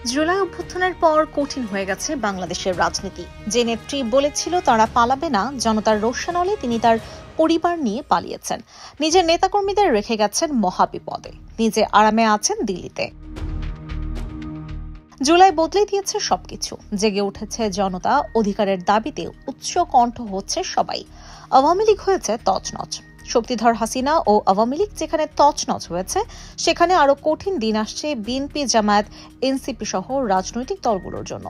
জুলাই অভ্যুত্থানের পর কঠিন হয়ে গেছে বাংলাদেশের রাজনীতি। যে নেত্রী বলেছিল তারা পালাবে না, জনতার রোষানলে তিনি তার পরিবার নিয়ে পালিয়েছেন। নিজের নেতাকর্মীদের রেখে গেছেন মহাবিপদে, নিজে আরামে আছেন দিল্লিতে। জুলাই বদলে দিয়েছে সবকিছু। জেগে উঠেছে জনতা, অধিকারের দাবিতে উচ্চ কণ্ঠ হচ্ছে সবাই। আওয়ামী লীগ হয়েছে তছনছ। শক্তিধর হাসিনা ও আওয়ামী লীগ যেখানে তছনছ হয়েছে, সেখানে আরো কঠিন দিন আসছে বিএনপি, জামায়াত, এনসিপি সহ রাজনৈতিক দলগুলোর জন্য।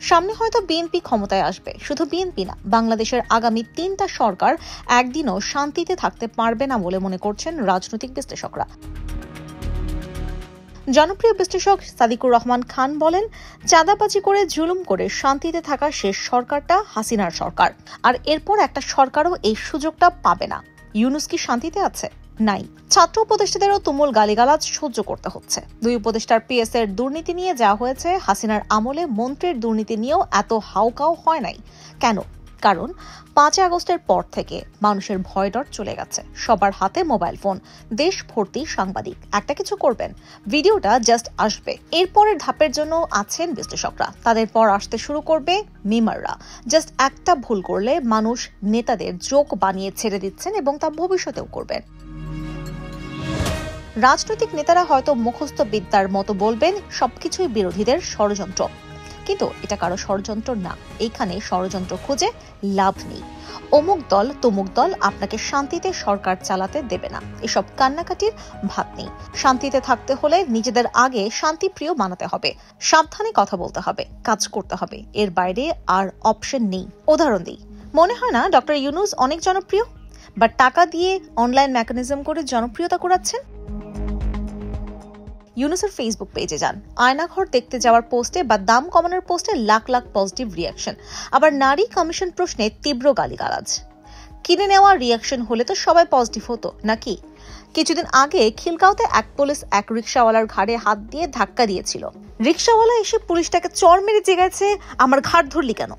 সামনে হয়তো বিএনপি ক্ষমতায় আসবে। শুধু বিএনপি না, বাংলাদেশের আগামী 3টা সরকার একদিনও শান্তিতে থাকতে পারবে না বলে মনে করছেন রাজনৈতিক বিশ্লেষকরা। জনপ্রিয় বিশ্লেষক সাদিকুর রহমান খান বলেন, চাঁদাবাজি করে জুলুম করে শান্তিতে থাকা শেষ সরকারটা হাসিনার সরকার, আর এরপর একটা সরকারও এই সুযোগটা পাবে না। ইউনূস কি শান্তিতে আছে? নাই। ছাত্র উপদেষ্টাদেরও তুমুল গালিগালাজ সহ্য করতে হচ্ছে। 2 উপদেষ্টার পিএস এর দুর্নীতি নিয়ে যা হয়েছে, হাসিনার আমলে মন্ত্রীর দুর্নীতি নিয়েও এত হাউকাও হয় নাই। কেন? কারণ 5 আগস্টের পর থেকে মানুষের ভয় ডর চলে গেছে। সবার হাতে মোবাইল ফোন, দেশ ভর্তি সাংবাদিক। একটা কিছু করবেন, ভিডিওটা জাস্ট আসবে। এরপরের ধাপের জন্য আছেন বিশ্লেষকরা। তাদের পর আসতে শুরু করবে মিমাররা। জাস্ট একটা ভুল করলে মানুষ নেতাদের জোক বানিয়ে ছেড়ে দিচ্ছেন, এবং তা ভবিষ্যতেও করবেন। রাজনৈতিক নেতারা হয়তো মুখস্থ বিদ্যার মতো বলবেন সবকিছুই বিরোধীদের ষড়যন্ত্র, কিন্তু এটা কারো ষড়যন্ত্র না। এইখানে ষড়যন্ত্র খুঁজে লাভ নেই। অমুক দল তমুক দল আপনাকে শান্তিতে সরকার চালাতে দেবে না, এসব কান্নাকাটির ভাত নেই। শান্তিতে থাকতে হলে নিজেদের আগে শান্তিপ্রিয় বানাতে হবে, সাবধানে কথা বলতে হবে, কাজ করতে হবে। এর বাইরে আর অপশন নেই। উদাহরণ দিই, মনে হয় না ডক্টর ইউনূস অনেক জনপ্রিয়, বা টাকা দিয়ে অনলাইন মেকানিজম করে জনপ্রিয়তা করাচ্ছেন? ইউনূসের ফেসবুক পেজে যান, আয়নাঘর দেখতে যাওয়ার পোস্টে বা দাম কমানোর পোস্টে লাখ লাখ পজিটিভ রিয়াকশন। আবার নারী কমিশন প্রশ্নে তীব্র গালিগালাজ। কিনে নেওয়া রিয়াকশন হলে তো সবাই পজিটিভ হতো নাকি? কিছুদিন আগে খিলগাঁওতে এক পুলিশ এক রিকশাওয়ালার ঘাড়ে হাত দিয়ে ধাক্কা দিয়েছিল। রিকশাওয়ালা এসে পুলিশটাকে চড় মেরে জেগেছে, আমার ঘাড় ধরলি কেন?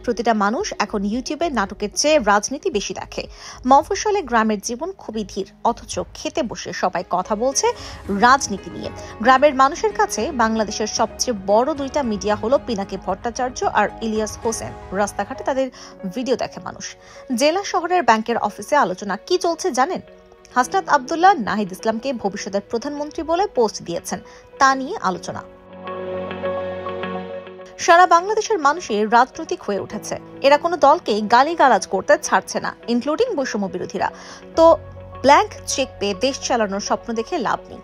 প্রতিটা মানুষ এখন ইউটিউবে নাটকের চেয়ে রাজনীতি বেশি দেখে। মফস্বলে গ্রামের জীবন খুবই ধীর, অথচ খেতে বসে সবাই কথা বলছে রাজনীতি নিয়ে। গ্রামের মানুষের কাছে বাংলাদেশের সবচেয়ে বড় 2টা মিডিয়া হলো পিনাকি ভট্টাচার্য আর ইলিয়াস হোসেন। রাস্তাঘাটে তাদের ভিডিও দেখে মানুষ। জেলা শহরের ব্যাংকের অফিসে আলোচনা কি চলছে জানেন? হাসনাত আব্দুল্লাহ নাহিদ ইসলামকে ভবিষ্যতের প্রধানমন্ত্রী বলে পোস্ট দিয়েছেন, তা নিয়ে আলোচনা। সারা বাংলাদেশের মানুষের রাজনৈতিক হয়ে উঠেছে। এরা কোনো দলকে গালিগালাজ করতে ছাড়ছে না, ইনক্লুডিং বৈষম্য বিরোধীরা। তো ব্ল্যাঙ্ক চেক পেয়ে দেশ চালানোর স্বপ্ন দেখে লাভ নেই।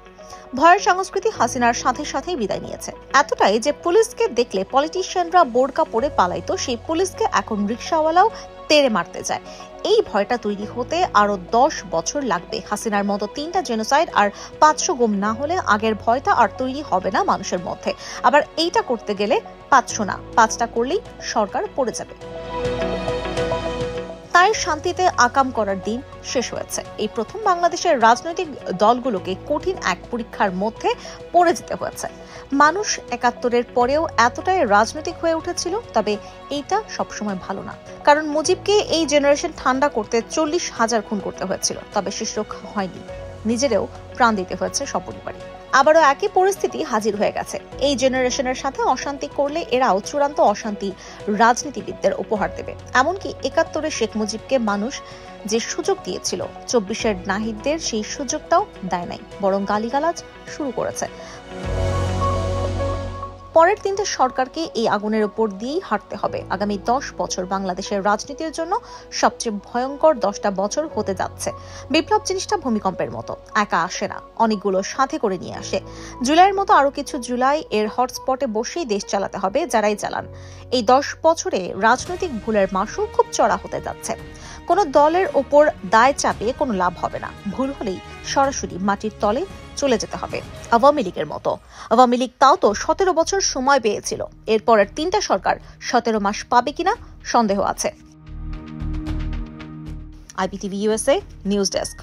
ভয়ের সংস্কৃতি হাসিনার সাথে সাথেই বিদায় নিয়েছে। এতটাই যে পুলিশকে দেখলে পলিটিশিয়ানরা বোরকা পরে পালাইতো, সেই পুলিশকে এখন রিকশাওয়ালাও তেড়ে মারতে যায়। এই ভয়টা তৈরি হতে আরো 10 বছর লাগবে। হাসিনার মতো 3টা জেনোসাইড আর 500 গুম না হলে আগের ভয়টা আর তৈরি হবে না মানুষের মধ্যে। আবার এইটা করতে গেলে 500 না, 5টা করলেই সরকার পড়ে যাবে। তাই শান্তিতে আকাম করার দিন শেষ হয়েছে। এই প্রথম বাংলাদেশের রাজনৈতিক দলগুলোকে কঠিন এক পরীক্ষার মধ্যে পড়ে যেতে হয়েছে। মানুষ 71-এর পরেও এতটাই রাজনৈতিক হয়ে উঠেছিল, তবে এইটা সবসময় ভালো না। কারণ মুজিবকে এই জেনারেশন ঠান্ডা করতে 40,000 খুন করতে হয়েছিল, তবে শেষ রক্ষা হয়নি। নিজেরাও প্রাণ দিতে হয়েছে সপরিবারে। আবারও একই পরিস্থিতি হাজির হয়ে গেছে। এই জেনারেশনের সাথে অশান্তি করলে এরাও চূড়ান্ত অশান্তি রাজনীতিবিদদের উপহার দেবে। এমনকি 71-এ শেখ মুজিবকে মানুষ যে সুযোগ দিয়েছিল, 24-এর নাহিদদের সেই সুযোগটাও দেয় নাই, বরং গালিগালাজ শুরু করেছে। পরের 3টা সরকারকে এই আগুনের উপর দিয়েই হাঁটতে হবে। আগামী 10 বছর বাংলাদেশের রাজনীতির জন্য সবচেয়ে ভয়ঙ্কর 10টা বছর হতে যাচ্ছে। বিপ্লব জিনিসটা ভূমিকম্পের মতো, একা আসে না, অনেকগুলো সাথে করে নিয়ে আসে। জুলাইয়ের মতো আরো কিছু জুলাই এর হটস্পটে বসেই দেশ চালাতে হবে যারাই চালান। এই 10 বছরে রাজনৈতিক ভুলের মাসুল খুব চড়া হতে যাচ্ছে। কোনো দলের ওপর দায় চাপিয়ে কোনো লাভ হবে না। ভুল হলেই সরাসরি মাটির তলে চলে যেতে হবে, আওয়ামী লীগের মতো। আওয়ামী লীগ তাও তো 17 বছর সময় পেয়েছিল। এরপরের 3টা সরকার 17 মাস পাবে কিনা সন্দেহ আছে। IPTV USA news desk.